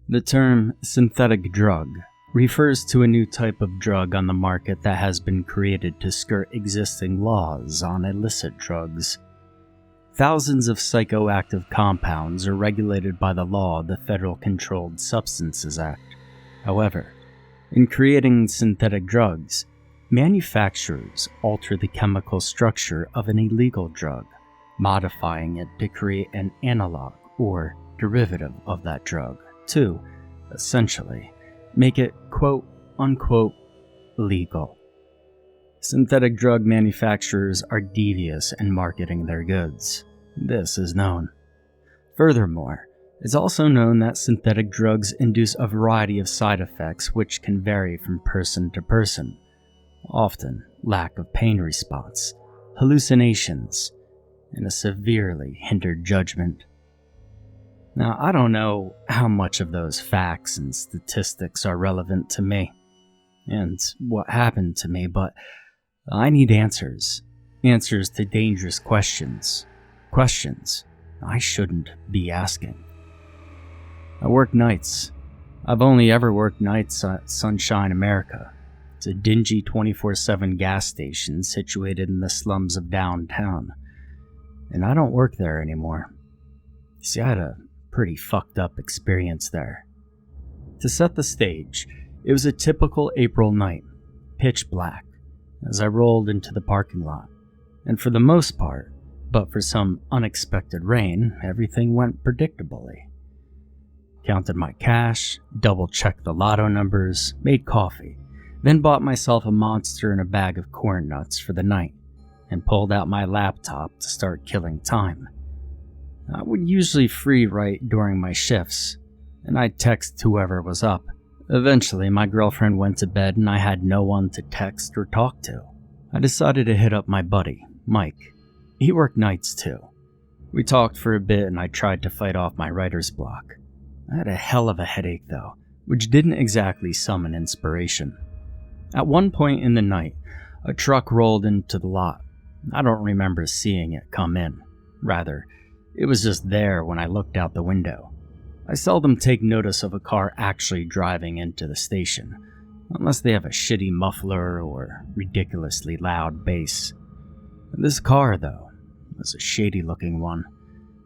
The term synthetic drug refers to a new type of drug on the market that has been created to skirt existing laws on illicit drugs. Thousands of psychoactive compounds are regulated by the law of the Federal Controlled Substances Act. However, in creating synthetic drugs, manufacturers alter the chemical structure of an illegal drug, modifying it to create an analog or derivative of that drug to, essentially, make it quote-unquote legal. Synthetic drug manufacturers are devious in marketing their goods. This is known. Furthermore, it's also known that synthetic drugs induce a variety of side effects which can vary from person to person. Often lack of pain response, hallucinations, and a severely hindered judgment. Now, I don't know how much of those facts and statistics are relevant to me and what happened to me, but I need answers. Answers to dangerous questions. Questions I shouldn't be asking. I work nights. I've only ever worked nights at Sunshine America. It's a dingy 24/7 gas station situated in the slums of downtown. And I don't work there anymore. See, I had a pretty fucked up experience there. To set the stage, it was a typical April night, pitch black, as I rolled into the parking lot. And for the most part, but for some unexpected rain, everything went predictably. Counted my cash, double-checked the lotto numbers, made coffee, then bought myself a Monster and a bag of corn nuts for the night, and pulled out my laptop to start killing time. I would usually free write during my shifts, and I'd text whoever was up. Eventually, my girlfriend went to bed and I had no one to text or talk to. I decided to hit up my buddy, Mike. He worked nights too. We talked for a bit and I tried to fight off my writer's block. I had a hell of a headache though, which didn't exactly summon inspiration. At one point in the night, a truck rolled into the lot. I don't remember seeing it come in. Rather, it was just there when I looked out the window. I seldom take notice of a car actually driving into the station, unless they have a shitty muffler or ridiculously loud bass. This car, though, was a shady-looking one.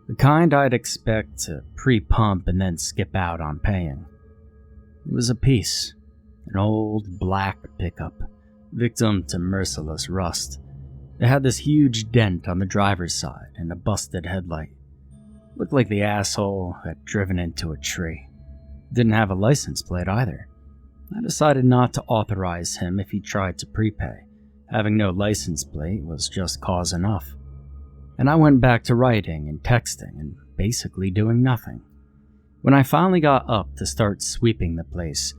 The kind I'd expect to pre-pump and then skip out on paying. It was a piece, an old black pickup, victim to merciless rust. It had this huge dent on the driver's side and a busted headlight. Looked like the asshole had driven into a tree. Didn't have a license plate either. I decided not to authorize him if he tried to prepay. Having no license plate was just cause enough. And I went back to writing and texting and basically doing nothing. When I finally got up to start sweeping the place,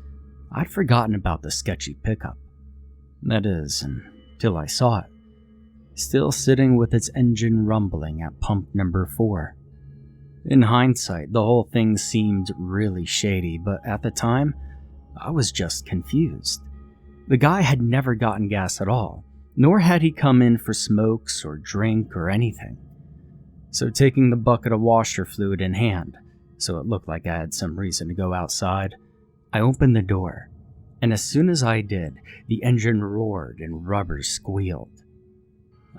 I'd forgotten about the sketchy pickup. That is, until I saw it. Still sitting with its engine rumbling at pump number 4. In hindsight, the whole thing seemed really shady, but at the time, I was just confused. The guy had never gotten gas at all, nor had he come in for smokes or drink or anything. So taking the bucket of washer fluid in hand, so it looked like I had some reason to go outside, I opened the door, and as soon as I did, the engine roared and rubber squealed.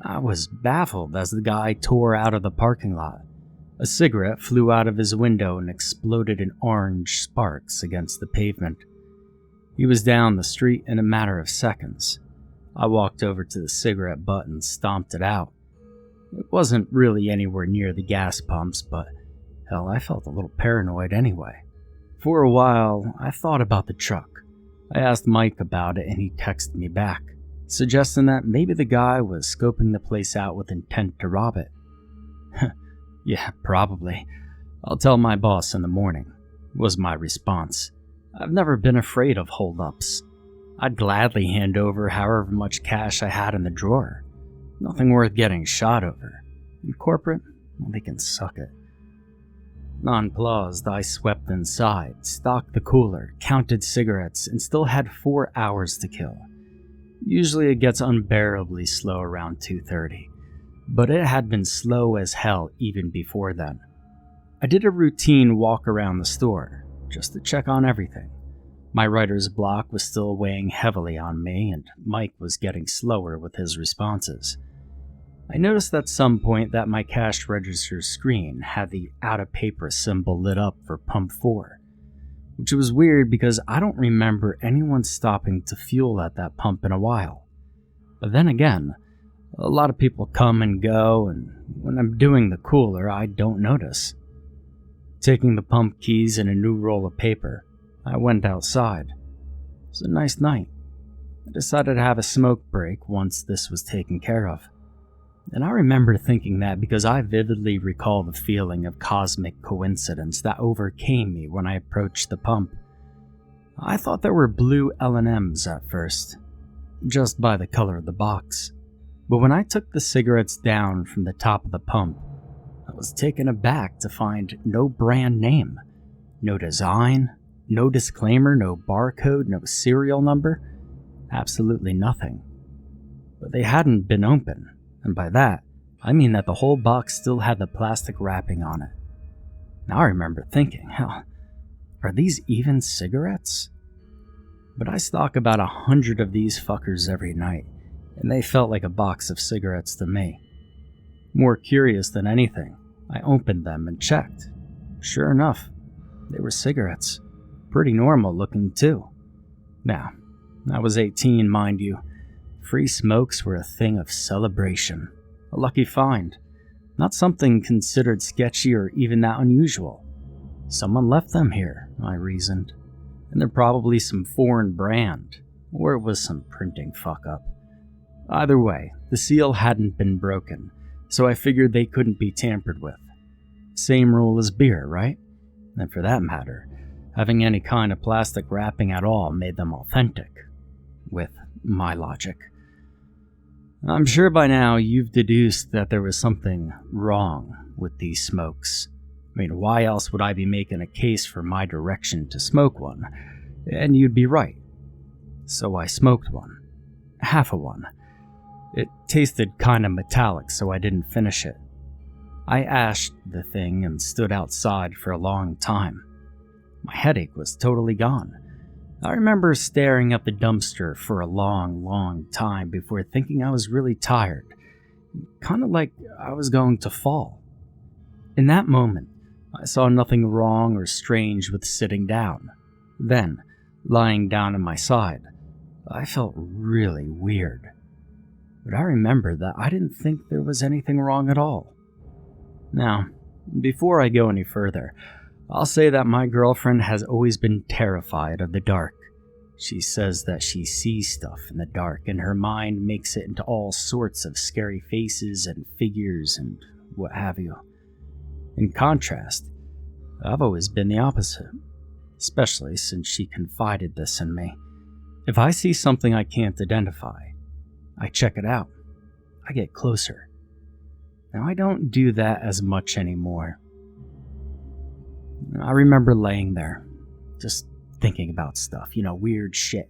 I was baffled as the guy tore out of the parking lot. A cigarette flew out of his window and exploded in orange sparks against the pavement. He was down the street in a matter of seconds. I walked over to the cigarette butt and stomped it out. It wasn't really anywhere near the gas pumps, but hell, I felt a little paranoid anyway. For a while, I thought about the truck. I asked Mike about it and he texted me back, suggesting that maybe the guy was scoping the place out with intent to rob it. Yeah, probably. I'll tell my boss in the morning, was my response. I've never been afraid of holdups. I'd gladly hand over however much cash I had in the drawer. Nothing worth getting shot over. In corporate, well, they can suck it. Nonplussed, I swept inside, stocked the cooler, counted cigarettes, and still had 4 hours to kill. Usually it gets unbearably slow around 2:30. But it had been slow as hell even before then. I did a routine walk around the store, just to check on everything. My writer's block was still weighing heavily on me, and Mike was getting slower with his responses. I noticed at some point that my cash register screen had the out-of-paper symbol lit up for pump 4, which was weird because I don't remember anyone stopping to fuel at that pump in a while. But then again, a lot of people come and go, and when I'm doing the cooler, I don't notice. Taking the pump keys and a new roll of paper, I went outside. It was a nice night. I decided to have a smoke break once this was taken care of. And I remember thinking that because I vividly recall the feeling of cosmic coincidence that overcame me when I approached the pump. I thought there were blue L&Ms at first, just by the color of the box. But when I took the cigarettes down from the top of the pump, I was taken aback to find no brand name, no design, no disclaimer, no barcode, no serial number, absolutely nothing. But they hadn't been open, and by that, I mean that the whole box still had the plastic wrapping on it. Now I remember thinking, hell, are these even cigarettes? But I stock about 100 of these fuckers every night, and they felt like a box of cigarettes to me. More curious than anything, I opened them and checked. Sure enough, they were cigarettes. Pretty normal looking too. Now, I was 18, mind you. Free smokes were a thing of celebration. A lucky find. Not something considered sketchy or even that unusual. Someone left them here, I reasoned. And they're probably some foreign brand. Or it was some printing fuck-up. Either way, the seal hadn't been broken, so I figured they couldn't be tampered with. Same rule as beer, right? And for that matter, having any kind of plastic wrapping at all made them authentic. With my logic. I'm sure by now you've deduced that there was something wrong with these smokes. I mean, why else would I be making a case for my direction to smoke one? And you'd be right. So I smoked one. Half of one. It tasted kind of metallic, so I didn't finish it. I ashed the thing and stood outside for a long time. My headache was totally gone. I remember staring at the dumpster for a long time before thinking I was really tired, kind of like I was going to fall. In that moment, I saw nothing wrong or strange with sitting down. Then, lying down on my side, I felt really weird. But I remember that I didn't think there was anything wrong at all. Now, before I go any further, I'll say that my girlfriend has always been terrified of the dark. She says that she sees stuff in the dark and her mind makes it into all sorts of scary faces and figures and what have you. In contrast, I've always been the opposite, especially since she confided this in me. If I see something I can't identify, I check it out. I get closer. Now I don't do that as much anymore. I remember laying there, just thinking about stuff, weird shit.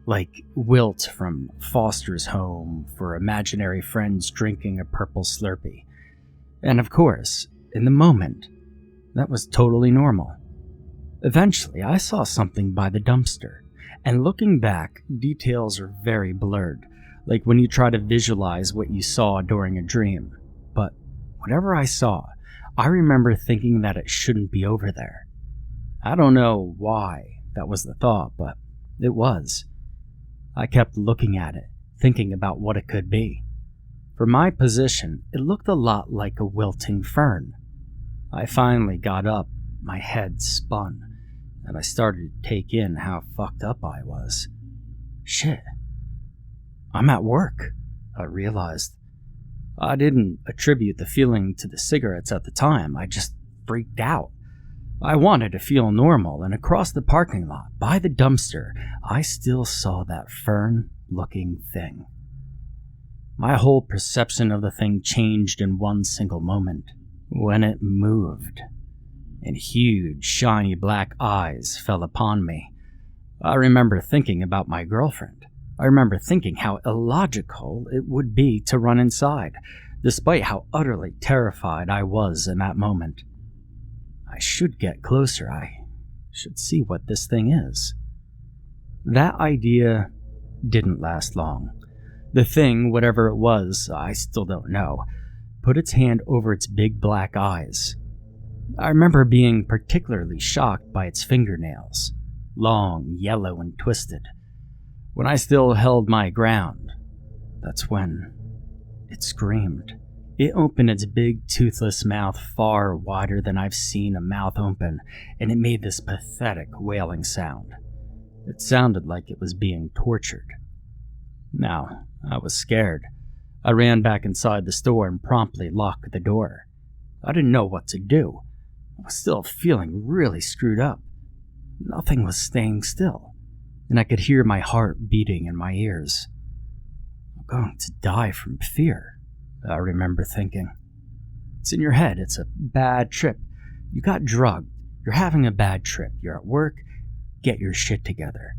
Like Wilt from Foster's Home for imaginary friends drinking a purple Slurpee. And of course, in the moment, that was totally normal. Eventually, I saw something by the dumpster, and looking back, details are very blurred, like when you try to visualize what you saw during a dream. But whatever I saw, I remember thinking that it shouldn't be over there. I don't know why that was the thought, but it was. I kept looking at it, thinking about what it could be. From my position, it looked a lot like a wilting fern. I finally got up, my head spun, and I started to take in how fucked up I was. Shit. I'm at work, I realized. I didn't attribute the feeling to the cigarettes at the time, I just freaked out. I wanted to feel normal, and across the parking lot, by the dumpster, I still saw that fern-looking thing. My whole perception of the thing changed in one single moment, when it moved, and huge, shiny black eyes fell upon me. I remember thinking about my girlfriend. I remember thinking how illogical it would be to run inside, despite how utterly terrified I was in that moment. I should get closer, I Should see what this thing is. That idea didn't last long. The thing, whatever it was, I still don't know, put its hand over its big black eyes. I remember being particularly shocked by its fingernails, long, yellow, and twisted. When I still held my ground, that's when it screamed. It opened its big, toothless mouth far wider than I've seen a mouth open, and it made this pathetic wailing sound. It sounded like it was being tortured. Now, I was scared. I ran back inside the store and promptly locked the door. I didn't know what to do. I was still feeling really screwed up. Nothing was staying still, and I could hear my heart beating in my ears. I'm going to die from fear, I remember thinking. It's in your head. It's a bad trip. You got drugged. You're having a bad trip. You're at work. Get your shit together.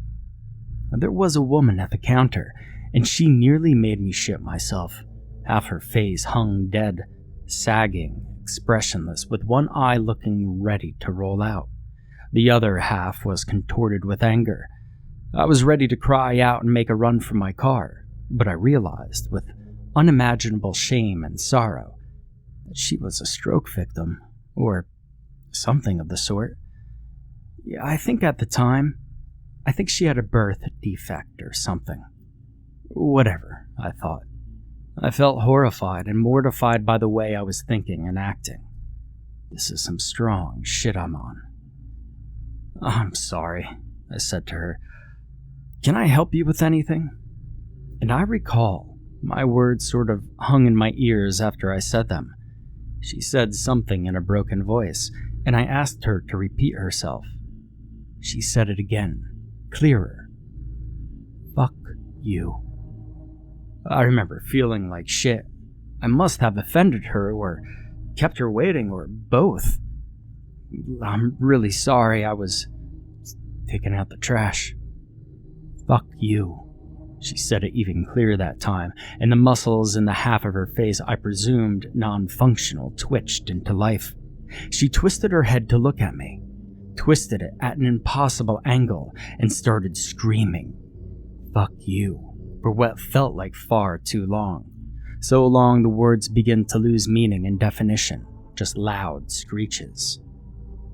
And there was a woman at the counter, and she nearly made me shit myself. Half her face hung dead, sagging, expressionless, with one eye looking ready to roll out. The other half was contorted with anger. I was ready to cry out and make a run for my car, but I realized, with unimaginable shame and sorrow, that she was a stroke victim, or something of the sort. Yeah, I think at the time, she had a birth defect or something. Whatever, I thought. I felt horrified and mortified by the way I was thinking and acting. This is some strong shit I'm on. I'm sorry, I said to her. Can I help you with anything? And I recall my words sort of hung in my ears after I said them. She said something in a broken voice, and I asked her to repeat herself. She said it again, clearer. Fuck you. I remember feeling like shit. I must have offended her or kept her waiting or both. I'm really sorry. I was taking out the trash. Fuck you. She said it even clearer that time, and the muscles in the half of her face I presumed non-functional twitched into life. She twisted her head to look at me, twisted it at an impossible angle, and started screaming, "Fuck you," for what felt like far too long. So long the words began to lose meaning and definition, just loud screeches.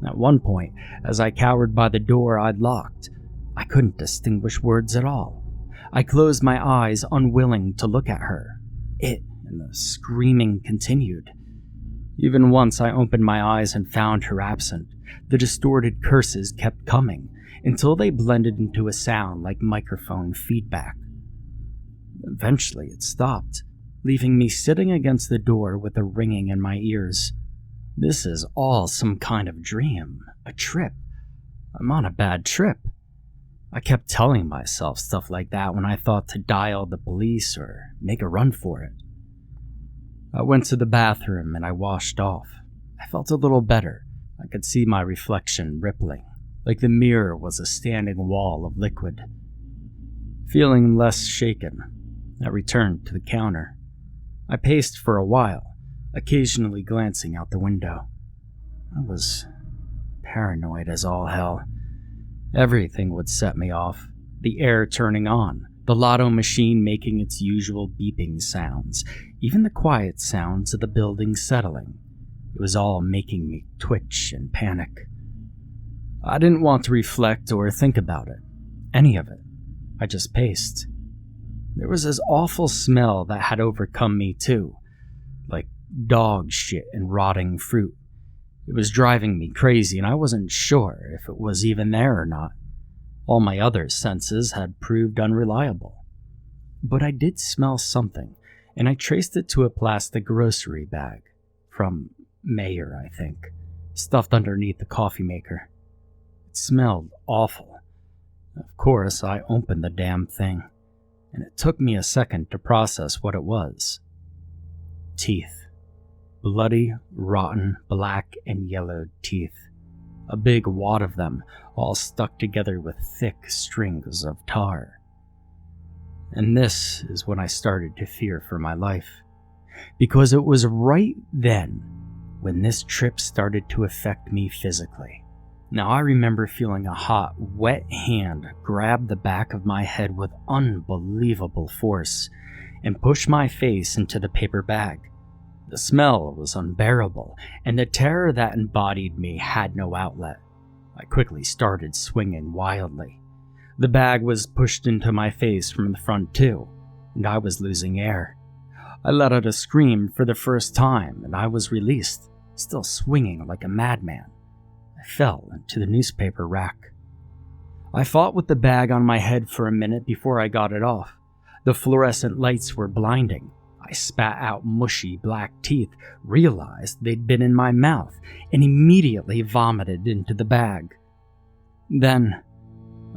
At one point, as I cowered by the door I'd locked, I couldn't distinguish words at all. I closed my eyes, unwilling to look at her. It and the screaming continued. Even once I opened my eyes and found her absent, the distorted curses kept coming, until they blended into a sound like microphone feedback. Eventually it stopped, leaving me sitting against the door with a ringing in my ears. This is all some kind of dream, a trip. I'm on a bad trip. I kept telling myself stuff like that when I thought to dial the police or make a run for it. I went to the bathroom and I washed off. I felt a little better. I could see my reflection rippling, like the mirror was a standing wall of liquid. Feeling less shaken, I returned to the counter. I paced for a while, occasionally glancing out the window. I was paranoid as all hell. Everything would set me off. The air turning on, the lotto machine making its usual beeping sounds, even the quiet sounds of the building settling. It was all making me twitch and panic. I didn't want to reflect or think about it, any of it. I just paced. There was this awful smell that had overcome me too, like dog shit and rotting fruit. It was driving me crazy, and I wasn't sure if it was even there or not. All my other senses had proved unreliable. But I did smell something, and I traced it to a plastic grocery bag, from Mayer, I think, stuffed underneath the coffee maker. It smelled awful. Of course, I opened the damn thing, and it took me a second to process what it was. Teeth. Bloody, rotten, black and yellowed teeth. A big wad of them, all stuck together with thick strings of tar. And this is when I started to fear for my life. Because it was right then when this trip started to affect me physically. Now I remember feeling a hot, wet hand grab the back of my head with unbelievable force and push my face into the paper bag. The smell was unbearable, and the terror that embodied me had no outlet. I quickly started swinging wildly. The bag was pushed into my face from the front too, and I was losing air. I let out a scream for the first time, and I was released, still swinging like a madman. I fell into the newspaper rack. I fought with the bag on my head for a minute before I got it off. The fluorescent lights were blinding. I spat out mushy black teeth, realized they'd been in my mouth, and immediately vomited into the bag. Then,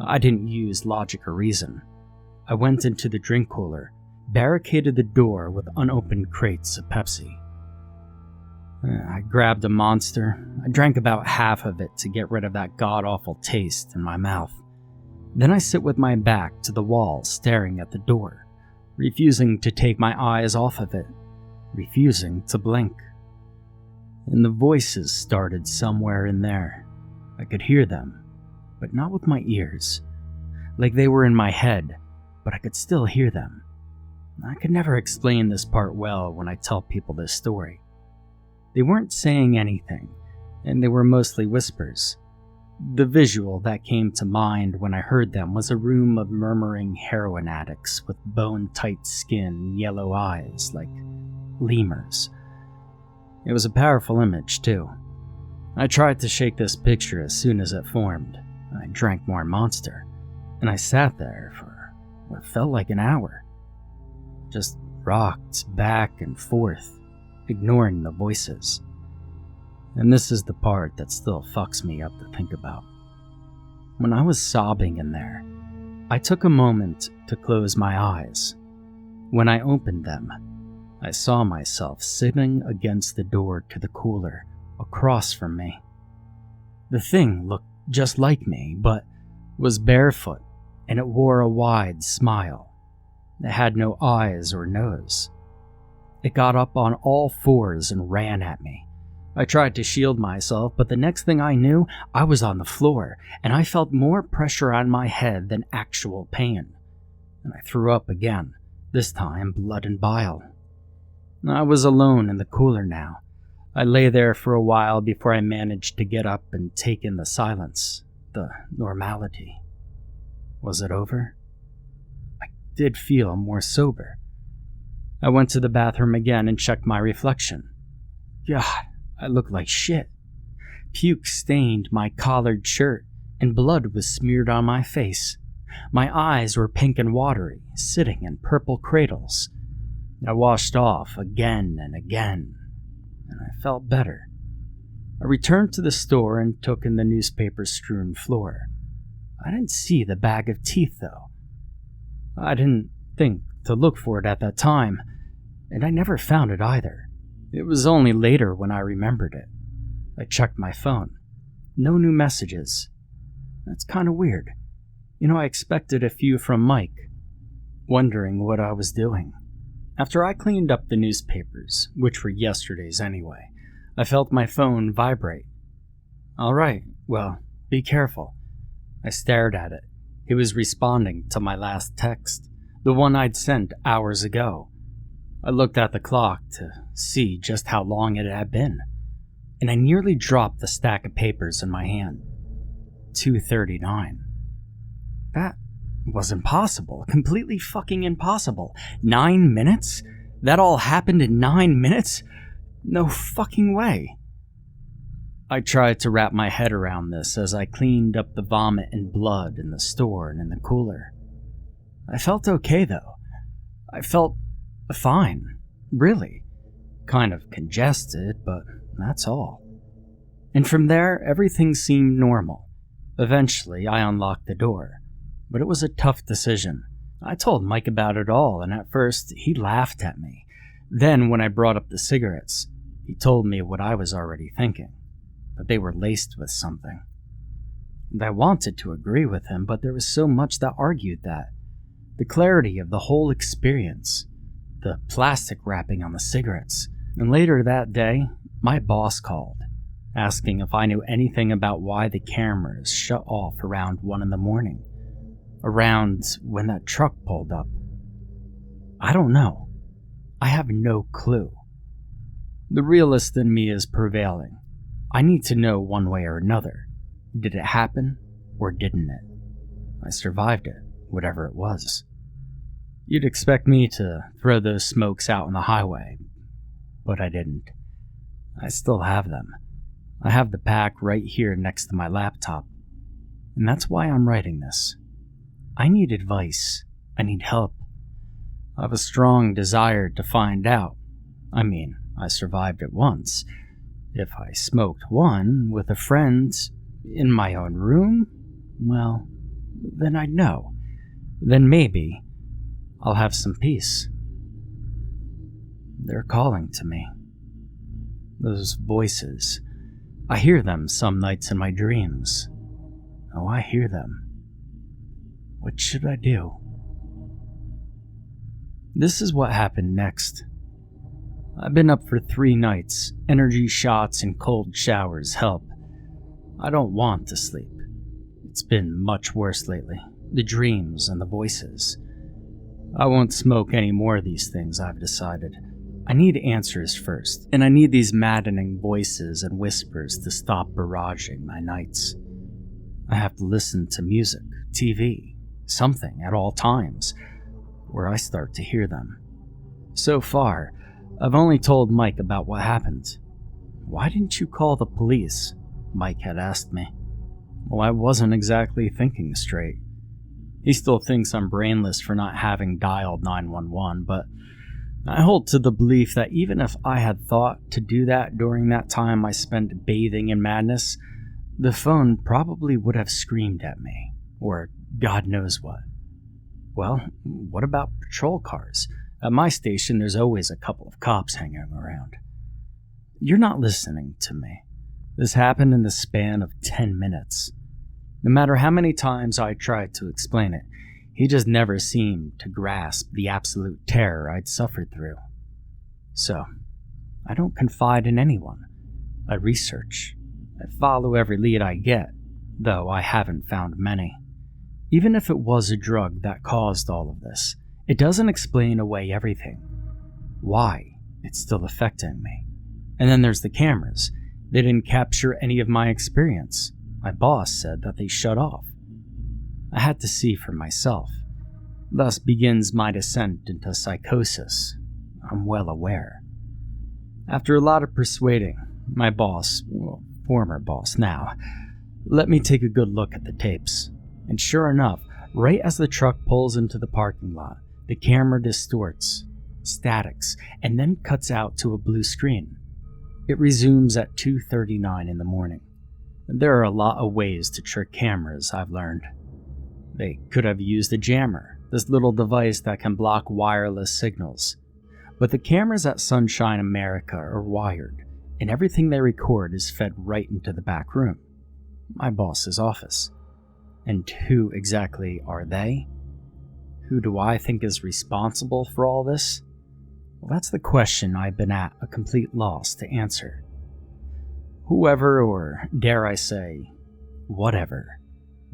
I didn't use logic or reason. I went into the drink cooler, barricaded the door with unopened crates of Pepsi. I grabbed a Monster. I drank about half of it to get rid of that god-awful taste in my mouth. Then I sit with my back to the wall, staring at the door, refusing to take my eyes off of it, refusing to blink. And the voices started somewhere in there. I could hear them, but not with my ears. Like they were in my head, but I could still hear them. I could never explain this part well when I tell people this story. They weren't saying anything, and they were mostly whispers. The visual that came to mind when I heard them was a room of murmuring heroin addicts with bone-tight skin and yellow eyes like lemurs. It was a powerful image, too. I tried to shake this picture as soon as it formed. I drank more Monster, and I sat there for what felt like an hour. Just rocked back and forth, ignoring the voices. And this is the part that still fucks me up to think about. When I was sobbing in there, I took a moment to close my eyes. When I opened them, I saw myself sitting against the door to the cooler across from me. The thing looked just like me, but was barefoot, and it wore a wide smile. It had no eyes or nose. It got up on all fours and ran at me. I tried to shield myself, but the next thing I knew, I was on the floor, and I felt more pressure on my head than actual pain. And I threw up again, this time blood and bile. I was alone in the cooler now. I lay there for a while before I managed to get up and take in the silence, the normality. Was it over? I did feel more sober. I went to the bathroom again and checked my reflection. God, I looked like shit. Puke stained my collared shirt, and blood was smeared on my face. My eyes were pink and watery, sitting in purple cradles. I washed off again and again, and I felt better. I returned to the store and took in the newspaper-strewn floor. I didn't see the bag of teeth, though. I didn't think to look for it at that time, and I never found it either. It was only later when I remembered it. I checked my phone. No new messages. That's kind of weird. I expected a few from Mike, wondering what I was doing. After I cleaned up the newspapers, which were yesterday's anyway, I felt my phone vibrate. All right, well, be careful. I stared at it. He was responding to my last text, the one I'd sent hours ago. I looked at the clock to see just how long it had been, and I nearly dropped the stack of papers in my hand. 2:39. That was impossible. Completely fucking impossible. 9 minutes? That all happened in 9 minutes? No fucking way. I tried to wrap my head around this as I cleaned up the vomit and blood in the store and in the cooler. I felt okay, though. I felt fine, really. Kind of congested, but that's all. And from there, everything seemed normal. Eventually, I unlocked the door, but it was a tough decision. I told Mike about it all, and at first, he laughed at me. Then, when I brought up the cigarettes, he told me what I was already thinking, that they were laced with something. And I wanted to agree with him, but there was so much that argued that. The clarity of the whole experience, the plastic wrapping on the cigarettes. And later that day, my boss called. asking if I knew anything about why the cameras shut off around 1 in the morning, around when that truck pulled up. I don't know. I have no clue. The realist in me is prevailing. I need to know one way or another. Did it happen, or didn't it? I survived it, whatever it was. You'd expect me to throw those smokes out on the highway, but I didn't. I still have them. I have the pack right here next to my laptop, and that's why I'm writing this. I need advice. I need help. I have a strong desire to find out. I mean, I survived it once. If I smoked one with a friend in my own room, well, then I'd know. Then maybe I'll have some peace. They're calling to me. Those voices. I hear them some nights in my dreams. Oh, I hear them. What should I do? This is what happened next. I've been up for 3 nights. Energy shots and cold showers help. I don't want to sleep. It's been much worse lately. The dreams and the voices. I won't smoke any more of these things, I've decided. I need answers first, and I need these maddening voices and whispers to stop barraging my nights. I have to listen to music, TV, something at all times, where I start to hear them. So far, I've only told Mike about what happened. Why didn't you call the police? Mike had asked me. Well, I wasn't exactly thinking straight. He still thinks I'm brainless for not having dialed 911, but I hold to the belief that even if I had thought to do that during that time I spent bathing in madness, the phone probably would have screamed at me, or God knows what. Well, what about patrol cars? At my station, there's always a couple of cops hanging around. You're not listening to me. This happened in the span of 10 minutes. No matter how many times I tried to explain it, he just never seemed to grasp the absolute terror I'd suffered through. So, I don't confide in anyone. I research. I follow every lead I get, though I haven't found many. Even if it was a drug that caused all of this, it doesn't explain away everything. Why it's still affecting me. And then there's the cameras. They didn't capture any of my experience. My boss said that they shut off. I had to see for myself. Thus begins my descent into psychosis. I'm well aware. After a lot of persuading, my boss, well, former boss now, let me take a good look at the tapes. And sure enough, right as the truck pulls into the parking lot, the camera distorts, statics, and then cuts out to a blue screen. It resumes at 2:39 in the morning. There are a lot of ways to trick cameras, I've learned. They could have used a jammer, this little device that can block wireless signals. But the cameras at Sunshine America are wired, and everything they record is fed right into the back room, my boss's office. And who exactly are they? Who do I think is responsible for all this? Well, that's the question I've been at a complete loss to answer. Whoever, or dare I say, whatever,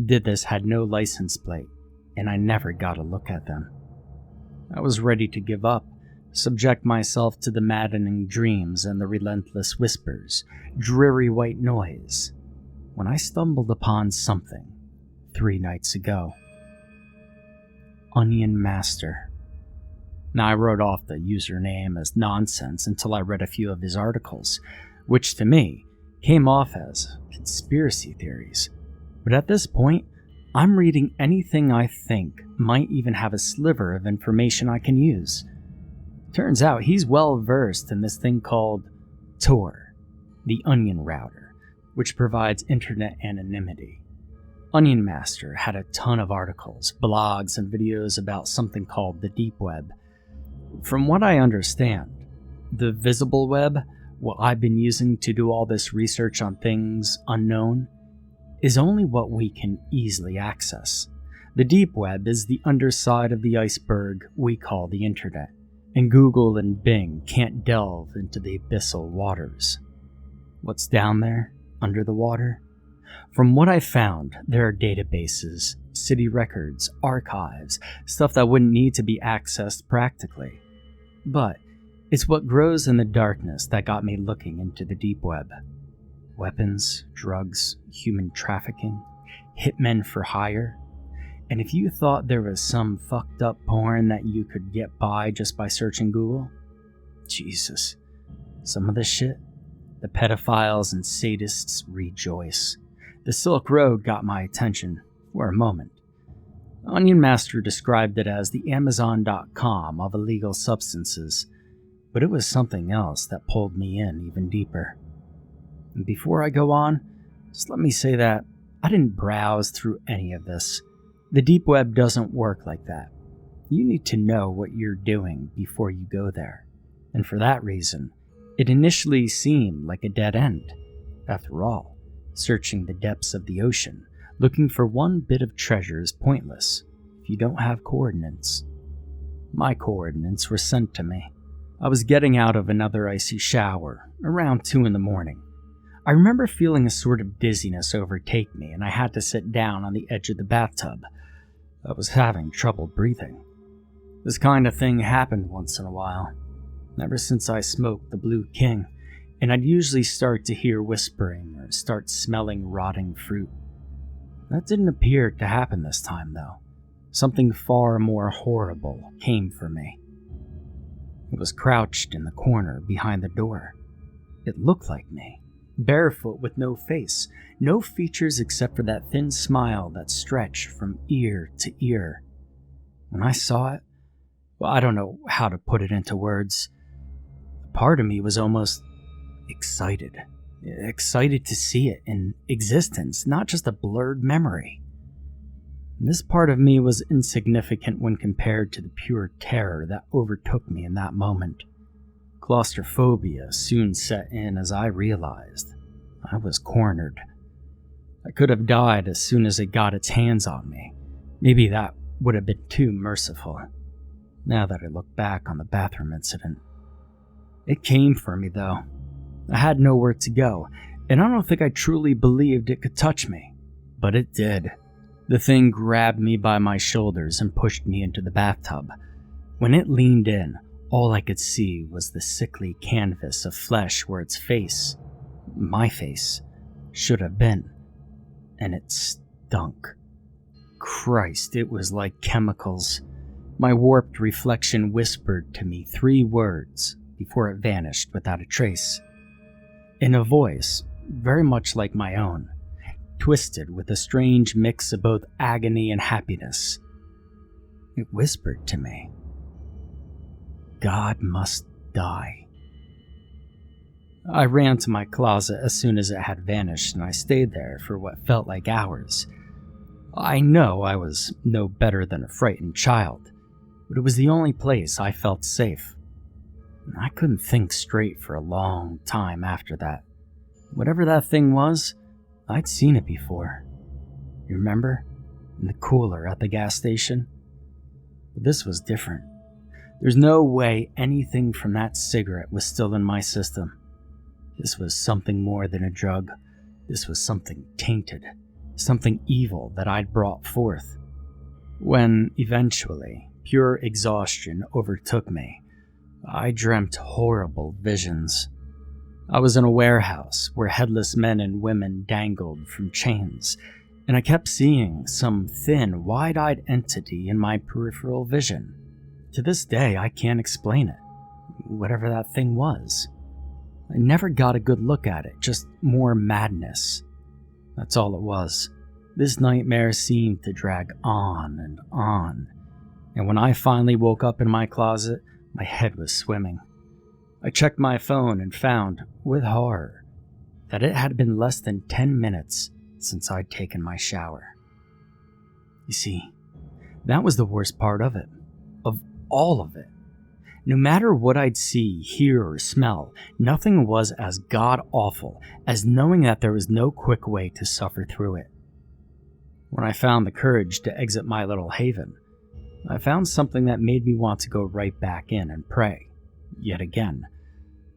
did this had no license plate, and I never got a look at them. I was ready to give up, subject myself to the maddening dreams and the relentless whispers, dreary white noise, when I stumbled upon something 3 nights ago. Onion Master. Now, I wrote off the username as nonsense until I read a few of his articles, which to me came off as conspiracy theories. But at this point, I'm reading anything I think might even have a sliver of information I can use. Turns out he's well versed in this thing called Tor, the Onion Router, which provides internet anonymity. Onion Master had a ton of articles, blogs, and videos about something called the Deep Web. From what I understand, the visible web, what I've been using to do all this research on things unknown, is only what we can easily access. The Deep Web is the underside of the iceberg we call the internet, and Google and Bing can't delve into the abyssal waters. What's down there, under the water? From what I found, there are databases, city records, archives, stuff that wouldn't need to be accessed practically. But it's what grows in the darkness that got me looking into the deep web. Weapons, drugs, human trafficking, hitmen for hire. And if you thought there was some fucked up porn that you could get by just by searching Google, Jesus, some of this shit, the pedophiles and sadists rejoice. The Silk Road got my attention for a moment. Onion Master described it as the Amazon.com of illegal substances, but it was something else that pulled me in even deeper. And before I go on, just let me say that I didn't browse through any of this. The deep web doesn't work like that. You need to know what you're doing before you go there. And for that reason, it initially seemed like a dead end. After all, searching the depths of the ocean, looking for one bit of treasure is pointless if you don't have coordinates. My coordinates were sent to me. I was getting out of another icy shower, around 2 a.m. I remember feeling a sort of dizziness overtake me, and I had to sit down on the edge of the bathtub. I was having trouble breathing. This kind of thing happened once in a while. Ever since I smoked the Blue King, and I'd usually start to hear whispering or start smelling rotting fruit. That didn't appear to happen this time, though. Something far more horrible came for me. It was crouched in the corner behind the door. It looked like me, barefoot with no face, no features except for that thin smile that stretched from ear to ear. When I saw it, well, I don't know how to put it into words. Part of me was almost excited to see it in existence, not just a blurred memory. This part of me was insignificant when compared to the pure terror that overtook me in that moment. Claustrophobia soon set in as I realized I was cornered. I could have died as soon as it got its hands on me. Maybe that would have been too merciful, now that I look back on the bathroom incident. It came for me, though. I had nowhere to go, and I don't think I truly believed it could touch me. But it did. The thing grabbed me by my shoulders and pushed me into the bathtub. When it leaned in, all I could see was the sickly canvas of flesh where its face, my face, should have been. And it stunk. Christ, it was like chemicals. My warped reflection whispered to me 3 words before it vanished without a trace. In a voice very much like my own, twisted with a strange mix of both agony and happiness. It whispered to me, "God must die." I ran to my closet as soon as it had vanished, and I stayed there for what felt like hours. I know I was no better than a frightened child, but it was the only place I felt safe. I couldn't think straight for a long time after that. Whatever that thing was, I'd seen it before. You remember? In the cooler at the gas station? But this was different. There's no way anything from that cigarette was still in my system. This was something more than a drug. This was something tainted, something evil that I'd brought forth. When, eventually, pure exhaustion overtook me, I dreamt horrible visions. I was in a warehouse where headless men and women dangled from chains, and I kept seeing some thin, wide-eyed entity in my peripheral vision. To this day, I can't explain it, whatever that thing was. I never got a good look at it, just more madness. That's all it was. This nightmare seemed to drag on, and when I finally woke up in my closet, my head was swimming. I checked my phone and found, with horror, that it had been less than 10 minutes since I'd taken my shower. You see, that was the worst part of it. Of all of it. No matter what I'd see, hear, or smell, nothing was as god-awful as knowing that there was no quick way to suffer through it. When I found the courage to exit my little haven, I found something that made me want to go right back in and pray, yet again,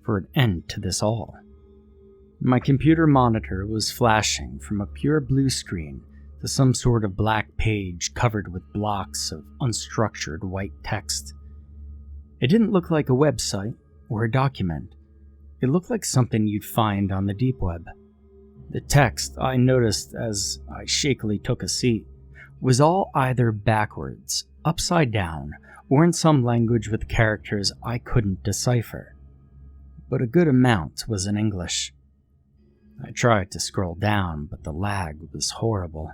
for an end to this all. My computer monitor was flashing from a pure blue screen to some sort of black page covered with blocks of unstructured white text. It didn't look like a website or a document. It looked like something you'd find on the deep web. The text, I noticed as I shakily took a seat, was all either backwards, upside down, or in some language with characters I couldn't decipher. But a good amount was in English. I tried to scroll down, but the lag was horrible.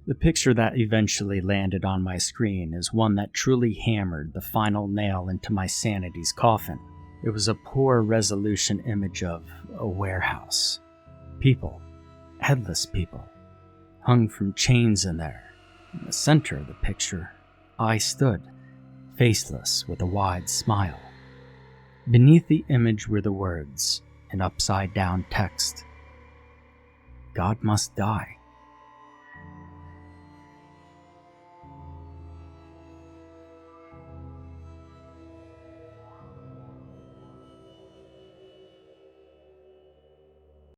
The picture that eventually landed on my screen is one that truly hammered the final nail into my sanity's coffin. It was a poor resolution image of a warehouse. People, headless people, hung from chains in there. In the center of the picture, I stood, faceless with a wide smile. Beneath the image were the words, in upside-down text, "God must die."